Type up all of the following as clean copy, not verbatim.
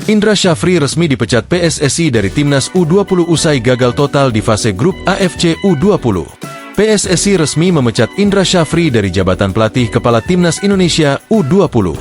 Indra Syafri resmi dipecat PSSI dari Timnas U20 usai gagal total di fase grup AFC U20. PSSI resmi memecat Indra Syafri dari jabatan pelatih kepala Timnas Indonesia U20.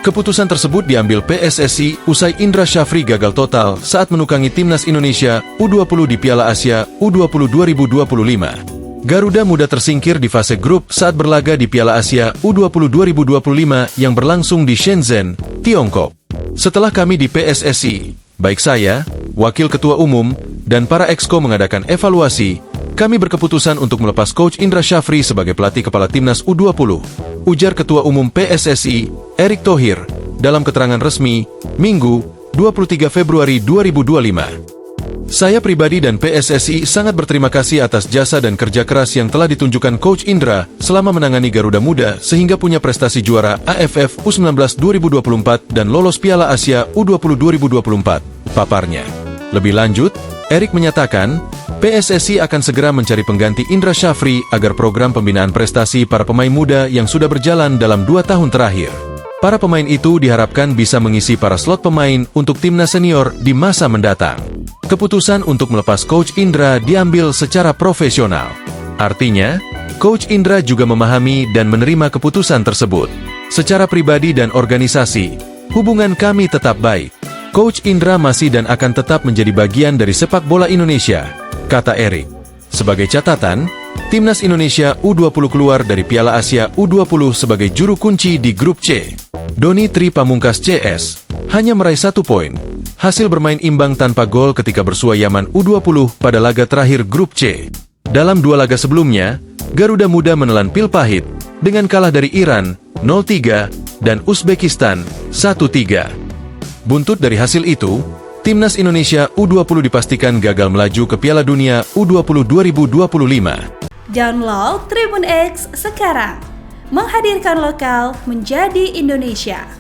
Keputusan tersebut diambil PSSI usai Indra Syafri gagal total saat menukangi Timnas Indonesia U20 di Piala Asia U20 2025. Garuda Muda tersingkir di fase grup saat berlaga di Piala Asia U20 2025 yang berlangsung di Shenzhen, Tiongkok. Setelah kami di PSSI, baik saya, Wakil Ketua Umum, dan para exco mengadakan evaluasi, kami berkeputusan untuk melepas Coach Indra Syafri sebagai pelatih kepala Timnas U20, ujar Ketua Umum PSSI, Erick Thohir, dalam keterangan resmi, Minggu, 23 Februari 2025. Saya pribadi dan PSSI sangat berterima kasih atas jasa dan kerja keras yang telah ditunjukkan Coach Indra selama menangani Garuda Muda sehingga punya prestasi juara AFF U19 2024 dan lolos Piala Asia U20 2024, paparnya. Lebih lanjut, Erick menyatakan, PSSI akan segera mencari pengganti Indra Syafri agar program pembinaan prestasi para pemain muda yang sudah berjalan dalam 2 tahun terakhir. Para pemain itu diharapkan bisa mengisi para slot pemain untuk timnas senior di masa mendatang. Keputusan untuk melepas Coach Indra diambil secara profesional. Artinya, Coach Indra juga memahami dan menerima keputusan tersebut. Secara pribadi dan organisasi, hubungan kami tetap baik. Coach Indra masih dan akan tetap menjadi bagian dari sepak bola Indonesia, kata Erick. Sebagai catatan, Timnas Indonesia U20 keluar dari Piala Asia U20 sebagai juru kunci di grup C. Doni Tri Pamungkas CS hanya meraih 1 poin, hasil bermain imbang tanpa gol ketika bersua Yaman U20 pada laga terakhir grup C. Dalam 2 laga sebelumnya, Garuda Muda menelan pil pahit dengan kalah dari Iran 0-3 dan Uzbekistan 1-3. Buntut dari hasil itu, Timnas Indonesia U20 dipastikan gagal melaju ke Piala Dunia U20 2025. Download Tribun X sekarang, menghadirkan lokal menjadi Indonesia.